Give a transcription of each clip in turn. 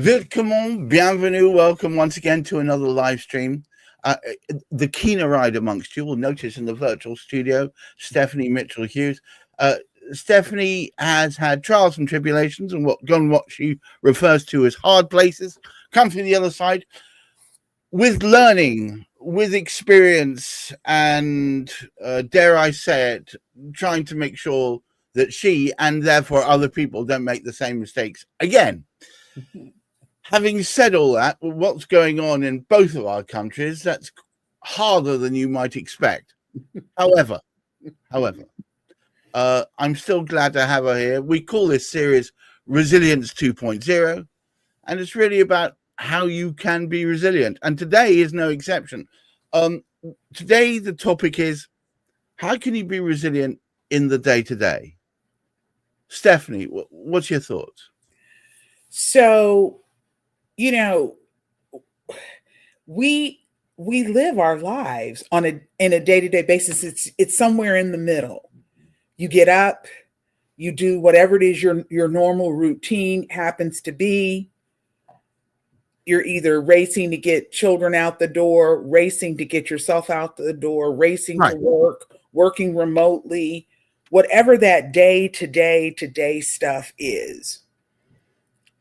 Willkommen, bienvenue, welcome once again to another live stream. Uh, the keener-eyed amongst you will notice in the virtual studio, Stephanie Mitchell Hughes. Stephanie has had trials and tribulations and what she refers to as hard places, come through the other side with learning, with experience, and dare I say it, trying to make sure that she and therefore other people don't make the same mistakes again. Having said all that, what's going on in both of our countries, that's harder than you might expect. However, I'm still glad to have her here. We call this series Resilience 2.0, and it's really about how you can be resilient. And today is no exception. Today, the topic is, how can you be resilient in the day-to-day? Stephanie, what's your thoughts? So, we live our lives in a day-to-day basis. It's somewhere in the middle. You get up, you do whatever it is your normal routine happens to be. You're either racing to get children out the door, racing to get yourself out the door, racing to work, working remotely, whatever that day-to-day stuff is.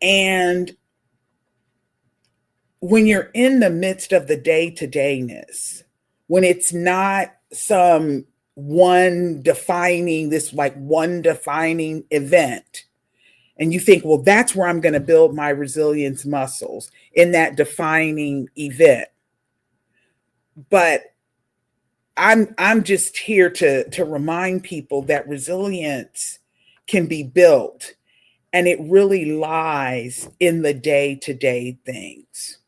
And when you're in the midst of the day-to-dayness, when it's not some one defining event, and you think, well, that's where I'm going to build my resilience muscles, in that defining event. But I'm just here to remind people that resilience can be built, and it really lies in the day-to-day things.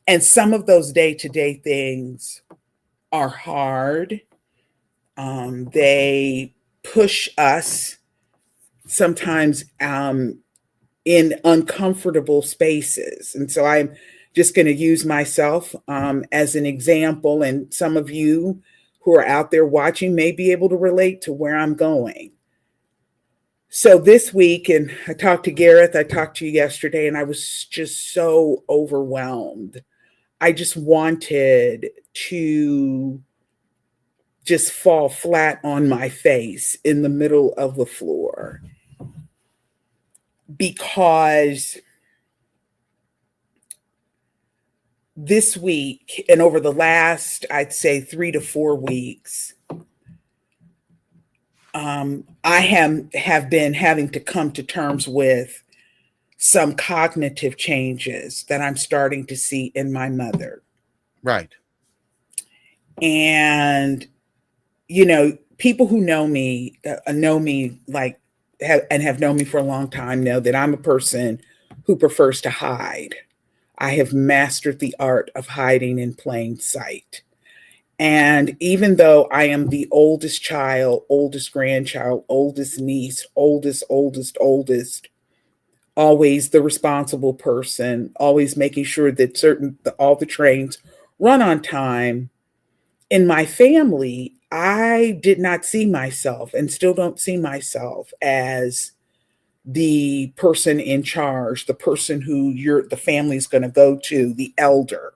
And some of those day-to-day things are hard. They push us sometimes in uncomfortable spaces. And so I'm just going to use myself as an example. And some of you who are out there watching may be able to relate to where I'm going. So this week, and I talked to Gareth, I talked to you yesterday, and I was just so overwhelmed. I just wanted to just fall flat on my face in the middle of the floor, because this week and over the last, I'd say 3 to 4 weeks, I have been having to come to terms with some cognitive changes that I'm starting to see in my mother. Right. And, people who know me like have known me for a long time know that I'm a person who prefers to hide. I have mastered the art of hiding in plain sight. And even though I am the oldest child, oldest grandchild, oldest niece, oldest, always the responsible person, always making sure that all the trains run on time, in my family, I did not see myself and still don't see myself as the person in charge, the person who the family's going to go to, the elder.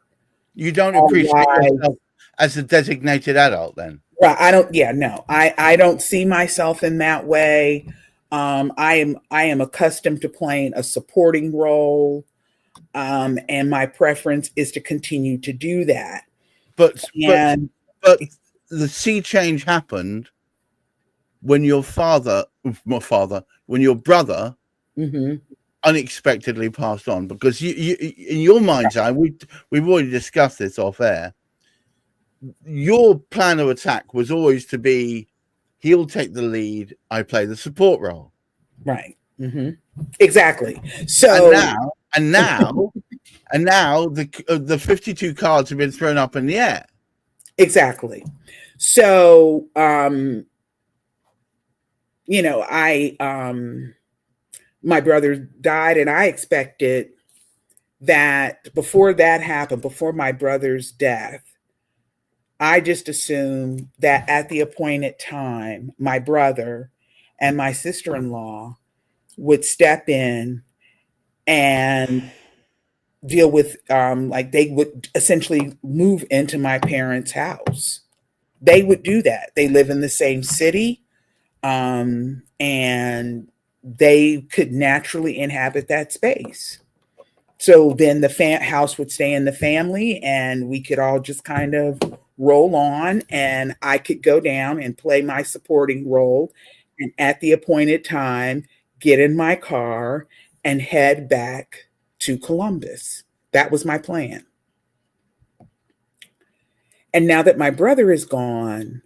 You don't appreciate yourself as a designated adult then? Right. I don't see myself in that way. I am accustomed to playing a supporting role. And my preference is to continue to do that. But the sea change happened when your when your brother unexpectedly passed on, because you in your mind's eye, we've already discussed this off air. Your plan of attack was always to be, he'll take the lead, I play the support role. Right. Exactly. So and now the 52 cards have been thrown up in the air. Exactly. So my brother died, and I expected that before that happened, before my brother's death, I just assumed that at the appointed time, my brother and my sister-in-law would step in and deal with like they would essentially move into my parents' house. They would do that. They live in the same city, and they could naturally inhabit that space. So then the house would stay in the family, and we could all just kind of roll on, and I could go down and play my supporting role, and at the appointed time get in my car and head back to Columbus. That was my plan. And now that my brother is gone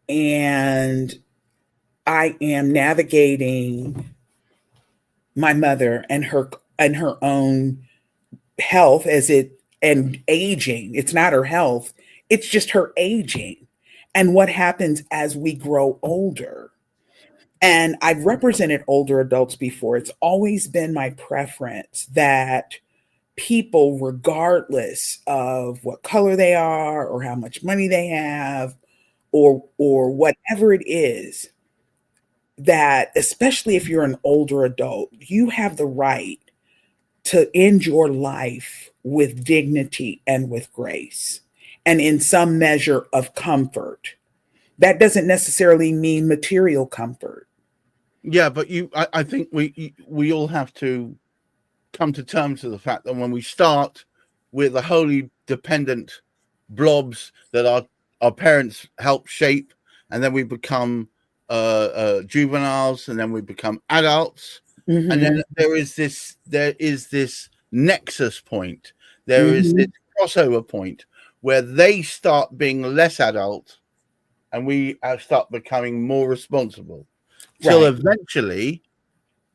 and I am navigating my mother and her own health as it and aging. It's not her health, it's just her aging and what happens as we grow older. And I've represented older adults before. It's always been my preference that people, regardless of what color they are or how much money they have or whatever it is, that especially if you're an older adult, you have the right to end your life with dignity and with grace and in some measure of comfort. That doesn't necessarily mean material comfort. Yeah, but I think we all have to come to terms with the fact that when we start, we're the wholly dependent blobs that our parents help shape, and then we become juveniles, and then we become adults, and then Mm-hmm. there is this nexus point, there is this Mm-hmm. crossover point where they start being less adult, and we start becoming more responsible, till Right. eventually,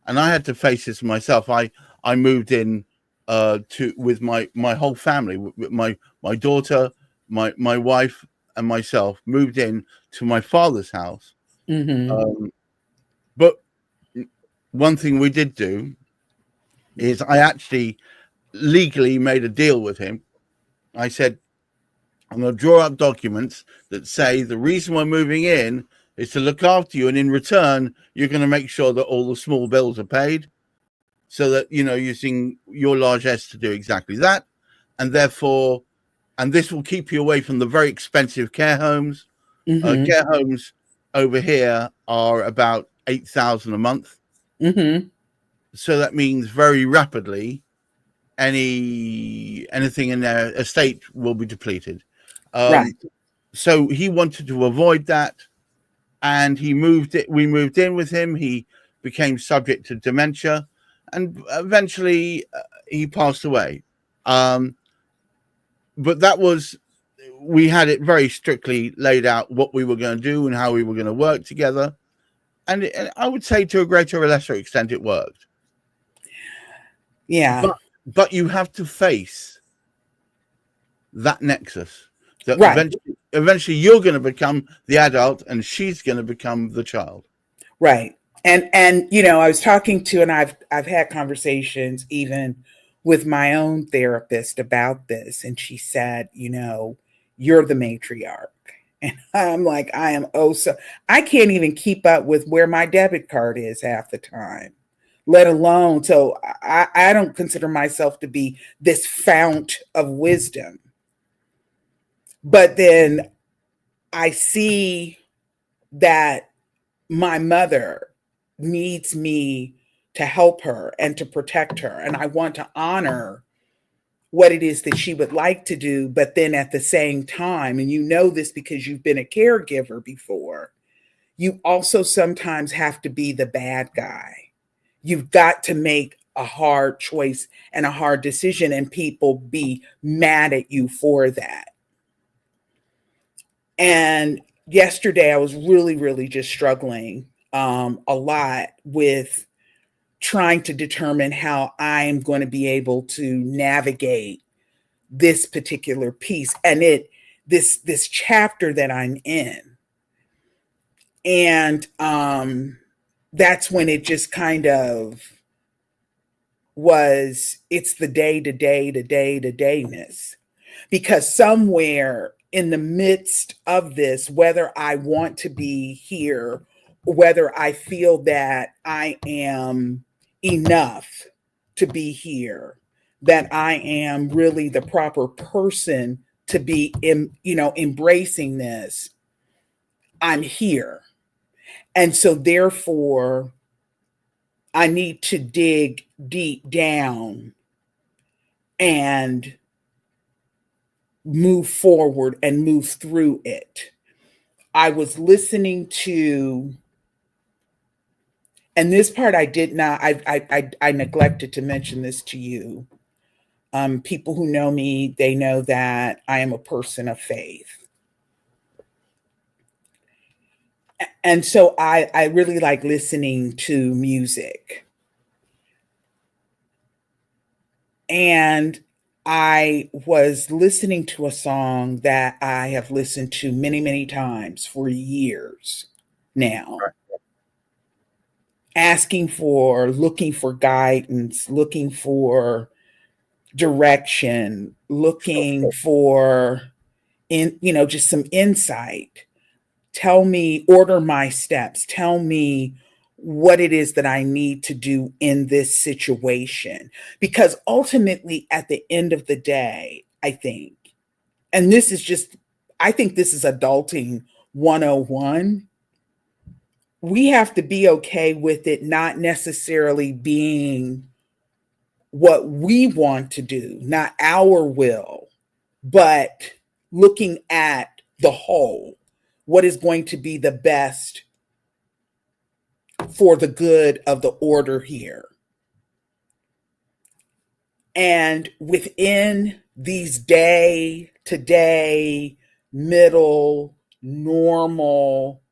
and I had to face this myself. I moved in to with my whole family, with my daughter, my wife, and myself moved in to my father's house. Mm-hmm. Um, but one thing we did do is I actually legally made a deal with him. I said, I'm going to draw up documents that say the reason we're moving in is to look after you, and in return, you're going to make sure that all the small bills are paid, so that using your largesse to do exactly that, and therefore, and this will keep you away from the very expensive care homes. Mm-hmm. Care homes over here are about 8,000 a month, Mm-hmm. so that means very rapidly anything in their estate will be depleted. Right. Um, so he wanted to avoid that, and we moved in with him. He became subject to dementia, and eventually he passed away. Um, but that was we had it very strictly laid out what we were going to do and how we were going to work together, and I would say to a greater or lesser extent it worked. Yeah. But you have to face that nexus, that Right. eventually you're going to become the adult and she's going to become the child. Right. And I was talking to, and I've had conversations even with my own therapist about this, and she said, you're the matriarch. And I'm like, I am oh so I can't even keep up with where my debit card is half the time, let alone so I don't consider myself to be this fount of wisdom. But then I see that my mother needs me to help her and to protect her. And I want to honor what it is that she would like to do. But then at the same time, and you know this because you've been a caregiver before, you also sometimes have to be the bad guy. You've got to make a hard choice and a hard decision, and people be mad at you for that. And yesterday, I was really, really just struggling a lot with trying to determine how I'm going to be able to navigate this particular piece and this chapter that I'm in. And that's when it just kind of it's the day to day to day to dayness. Because somewhere in the midst of this, whether I want to be here, whether I feel that I am enough to be here, that I am really the proper person to be in, embracing this, I'm here. And so therefore, I need to dig deep down and move forward and move through it. I was listening to, and this part I did not, I neglected to mention this to you. People who know me, they know that I am a person of faith. And so I really like listening to music. And I was listening to a song that I have listened to many, many times for years now, looking for guidance, looking for direction, looking for just some insight. Tell me, order my steps. Tell me what it is that I need to do in this situation. Because ultimately, at the end of the day, I think, and this is just, I think this is adulting 101. We have to be okay with it not necessarily being what we want to do, not our will, but looking at the whole. What is going to be the best for the good of the order here? And within these day to day, middle, normal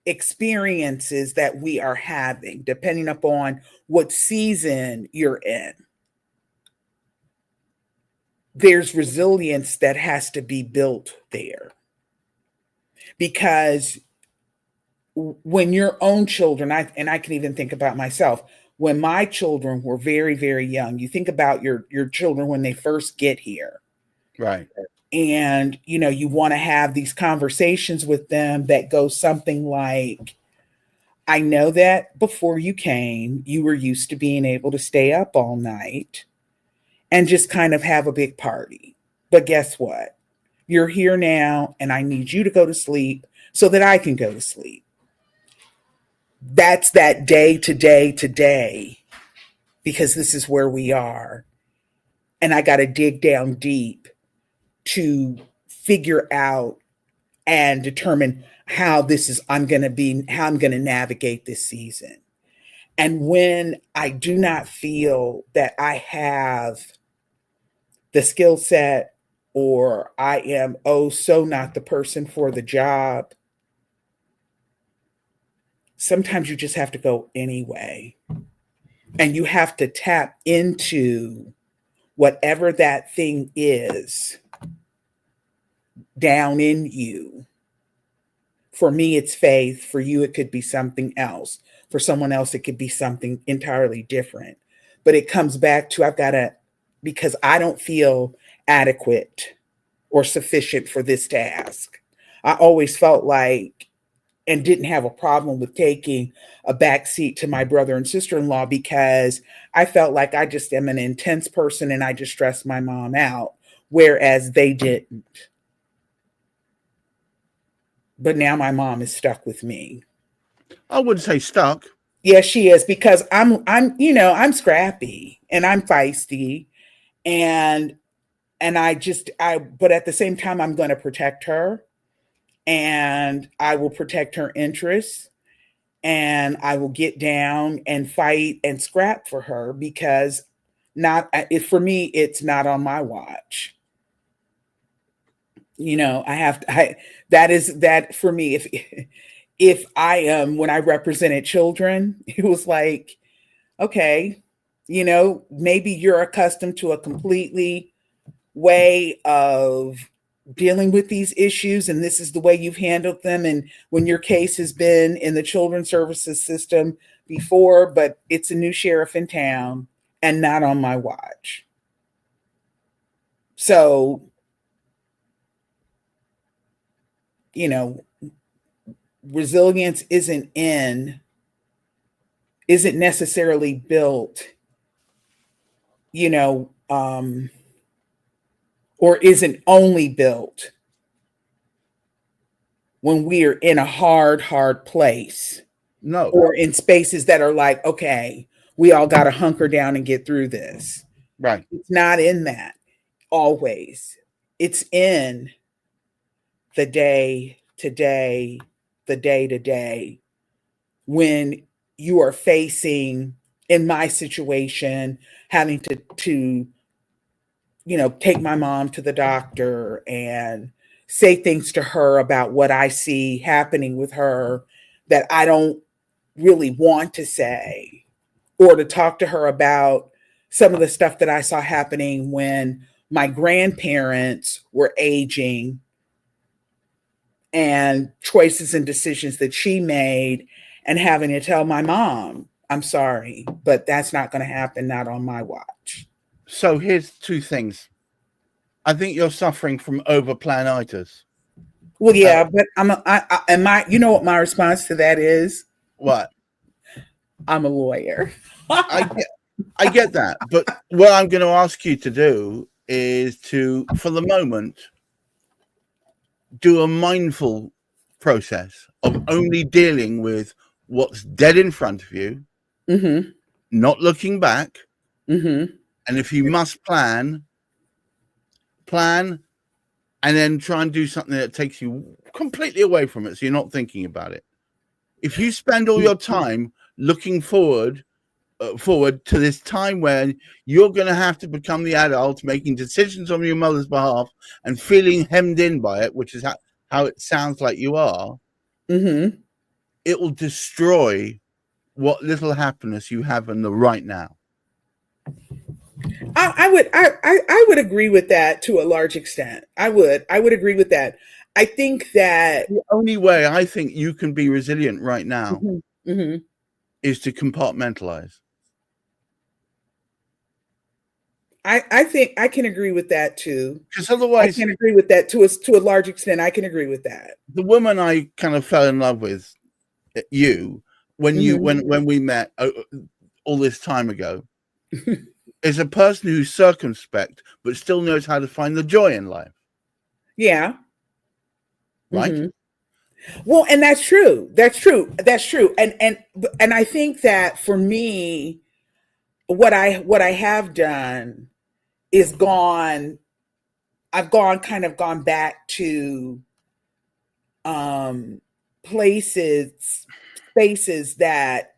experiences that we are having, depending upon what season you're in, there's resilience that has to be built there. Because when your own children, I can even think about myself, when my children were very, very young, you think about your children when they first get here. Right. And, you want to have these conversations with them that go something like, I know that before you came, you were used to being able to stay up all night and just kind of have a big party. But guess what? You're here now, and I need you to go to sleep so that I can go to sleep. That's that day to day to day, because this is where we are. And I got to dig down deep to figure out and determine how I'm going to navigate this season. And when I do not feel that I have the skill set, or I am so not the person for the job, sometimes you just have to go anyway. And you have to tap into whatever that thing is down in you. For me, it's faith. For you, it could be something else. For someone else, it could be something entirely different. But it comes back to, because I don't feel adequate or sufficient for this task. I always felt like, and didn't have a problem with taking a back seat to my brother and sister-in-law, because I felt like I just am an intense person and I just stressed my mom out, whereas they didn't. But now my mom is stuck with me. I wouldn't say stuck. Yes, she is, because I'm scrappy and I'm feisty, and but at the same time, I'm going to protect her, and I will protect her interests, and I will get down and fight and scrap for her, because for me, it's not on my watch. That for me, if I am, when I represented children, it was like, okay, maybe you're accustomed to a completely way of dealing with these issues, and this is the way you've handled them, and when your case has been in the children's services system before, but it's a new sheriff in town and not on my watch. So, resilience isn't necessarily built, um, or isn't only built when we are in a hard place, No. or in spaces that are like, okay, we all got to hunker down and get through this. Right. It's not in that always. It's in the day to day, when you are facing, in my situation, having to take my mom to the doctor and say things to her about what I see happening with her that I don't really want to say, or to talk to her about some of the stuff that I saw happening when my grandparents were aging, and choices and decisions that she made, and having to tell my mom, I'm sorry, but that's not going to happen, not on my watch. So here's two things. I think you're suffering from overplanitis. Well, yeah, but you know what my response to that is? What? I'm a lawyer. I get that, but what I'm going to ask you to do is to, for the moment, do a mindful process of only dealing with what's dead in front of you, Mm-hmm. not looking back. Mm-hmm. And if you must plan, and then try and do something that takes you completely away from it, so you're not thinking about it. If you spend all your time looking forward to this time when you're going to have to become the adult, making decisions on your mother's behalf and feeling hemmed in by it, which is how it sounds like you are, Mm-hmm. it will destroy what little happiness you have in the right now. I would agree with that to a large extent. I would agree with that. I think that the only way I think you can be resilient right now mm-hmm. is to compartmentalize. I think I can agree with that too. Because otherwise, I can agree with that to a large extent. I can agree with that. The woman I kind of fell in love with, when we met all this time ago, is a person who's circumspect but still knows how to find the joy in life. Yeah. Right. Mm-hmm. Well, and that's true. That's true. And I think that for me, what I have done is I've gone back to spaces that,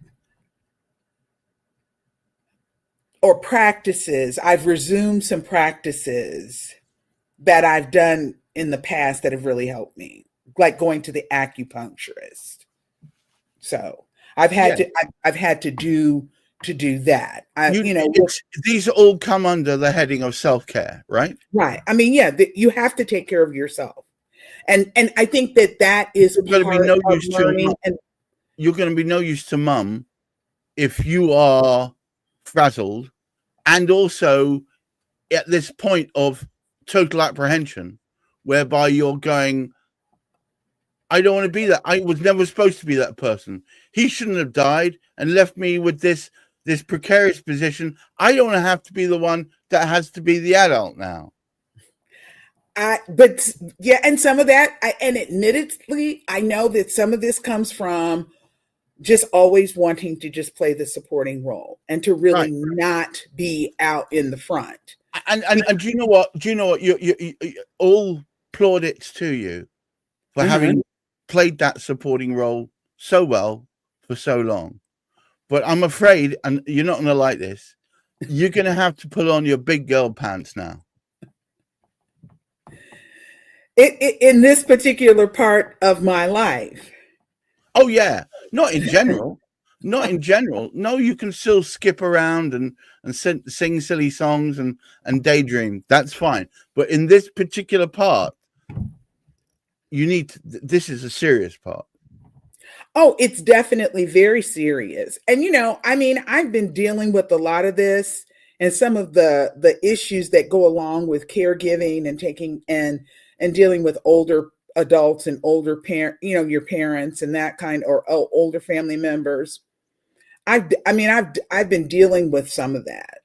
or practices. I've resumed some practices that I've done in the past that have really helped me, like going to the acupuncturist. So I've had to do that. These all come under the heading of self-care, right? Right. I mean, yeah, you have to take care of yourself, and I think that is going to be no use learning. And you're going to be no use to mum if you are frazzled, and also at this point of total apprehension, whereby you're going, I don't want to be that. I was never supposed to be that person. He shouldn't have died and left me with this precarious position. I don't want to have to be the one that has to be the adult now. But yeah, and some of that, and admittedly, I know that some of this comes from just always wanting to just play the supporting role and to really not be out in the front. And do you know what? You all plaudits to you for having played that supporting role so well for so long. But I'm afraid, and you're not going to like this, you're going to have to put on your big girl pants now. In this particular part of my life. Oh, yeah. Not in general. Not in general. No, you can still skip around and sing silly songs and daydream. That's fine. But in this particular part, this is a serious part. Oh, it's definitely very serious. And, I mean, I've been dealing with a lot of this and some of the issues that go along with caregiving and taking and dealing with older adults and older your parents and that kind, or older family members. I've been dealing with some of that.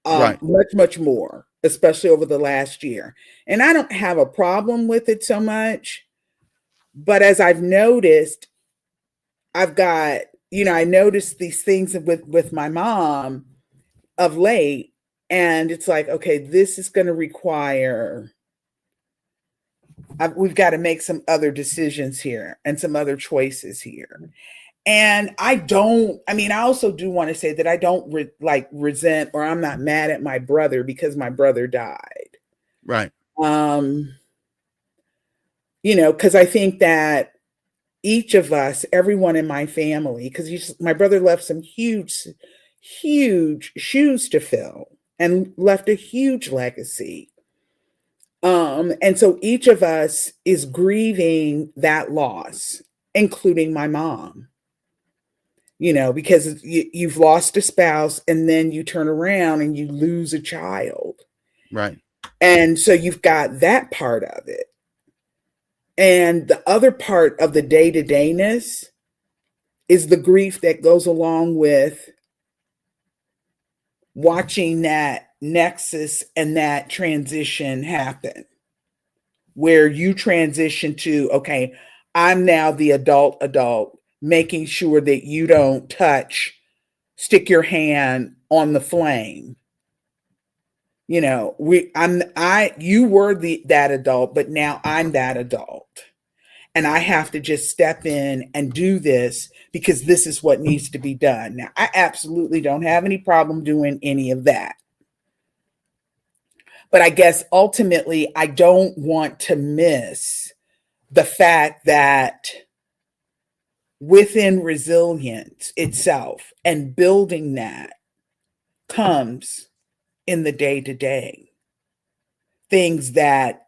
Right. Much more, especially over the last year. And I don't have a problem with it so much, but as I've noticed, I've got, I noticed these things with my mom of late, and it's like, okay, this is going to require, we've got to make some other decisions here and some other choices here. And I also do want to say that I don't resent, or I'm not mad at my brother because my brother died. Right. Because I think that each of us, everyone in my family, because my brother left some huge shoes to fill and left a huge legacy. And so each of us is grieving that loss, including my mom. Because you've lost a spouse and then you turn around and you lose a child. Right. And so you've got that part of it. And the other part of the day-to-dayness is the grief that goes along with watching that nexus and that transition happen, where you transition to, okay, I'm now the adult, making sure that you don't stick your hand on the flame. You were that adult, but now I'm that adult. And I have to just step in and do this because this is what needs to be done. Now, I absolutely don't have any problem doing any of that. But I guess ultimately, I don't want to miss the fact that within resilience itself and building that comes in the day-to-day things that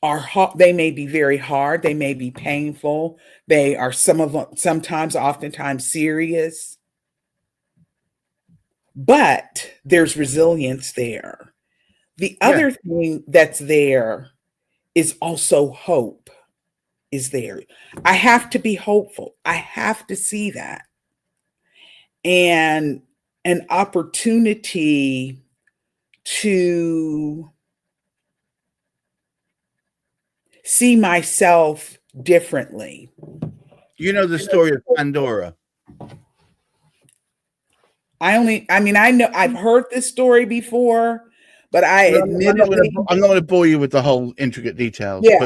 are they may be very hard, they may be painful, they are oftentimes serious, but there's resilience there. The other thing that's there is also hope is there. I have to be hopeful. I have to see that. And an opportunity to see myself differently. The story of Pandora. I know I've heard this story before, but I'm not going to bore you with the whole intricate details. Yeah,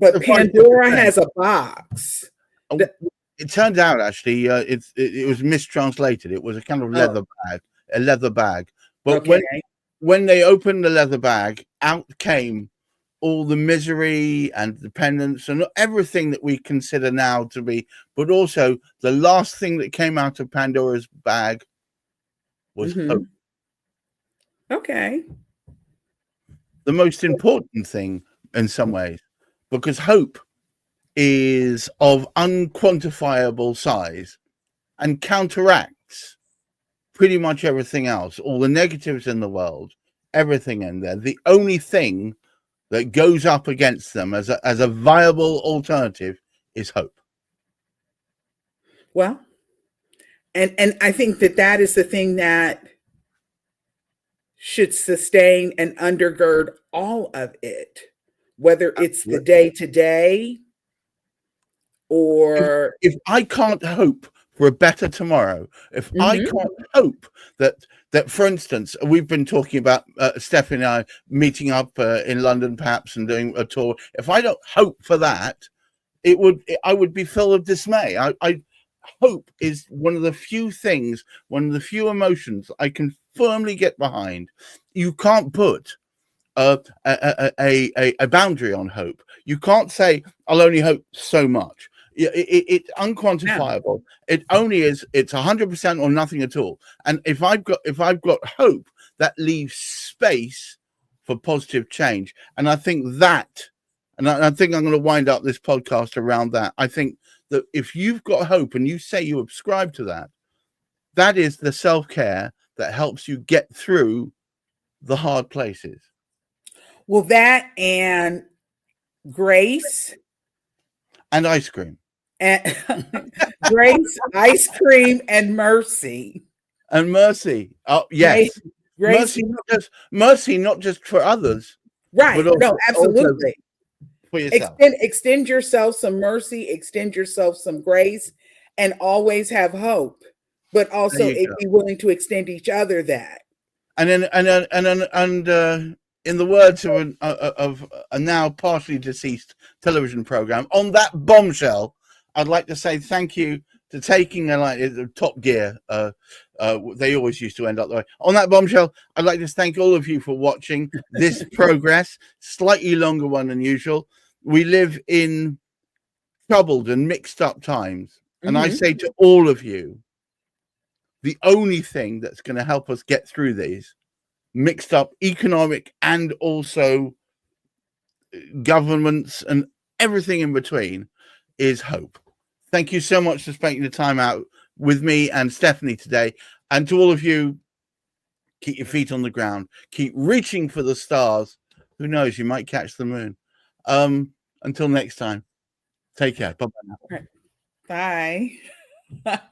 but Pandora has a box. It turned out actually, it was mistranslated. It was a kind of leather bag. But when they opened the leather bag, out came all the misery and dependence and everything that we consider now to be. But also, the last thing that came out of Pandora's bag was hope. Okay. The most important thing in some ways, because hope is of unquantifiable size and counteracts pretty much everything else, all the negatives in the world, everything in there. The only thing that goes up against them as a viable alternative is hope. Well, and I think that is the thing that should sustain and undergird all of it, whether it's the day-to-day or if I can't hope for a better tomorrow, if I can't hope that, for instance, we've been talking about Stephanie and I meeting up in London perhaps and doing a tour. If I don't hope for that, I would be filled with dismay. I hope is one of the few things, one of the few emotions I can firmly get behind. You can't put a boundary on hope. You can't say I'll only hope so much. It's unquantifiable. Yeah. It only is. It's 100% or nothing at all. And if I've got hope, that leaves space for positive change. And I think that, and I think I'm going to wind up this podcast around that. I think that if you've got hope and you say you subscribe to that, that is the self-care that helps you get through the hard places. Well, that and grace and ice cream. And grace, ice cream, and mercy. And mercy. Oh, yes. Grace, mercy, not just for others, right. but also, No, also absolutely. for yourself. Extend yourself some mercy, extend yourself some grace, and always have hope. But There also you go. be willing to extend each other that. And then in the words of a now partially deceased television program, on that bombshell, I'd like to say thank you to taking a Top Gear. They always used to end up that way. On that bombshell, I'd like to thank all of you for watching this progress, slightly longer one than usual. We live in troubled and mixed up times. And I say to all of you, the only thing that's going to help us get through these mixed up economic and also governments and everything in between is hope. Thank you so much for spending the time out with me and Stephanie today. And to all of you, keep your feet on the ground, keep reaching for the stars. Who knows, you might catch the moon. Until next time, take care. Bye-bye now. Bye.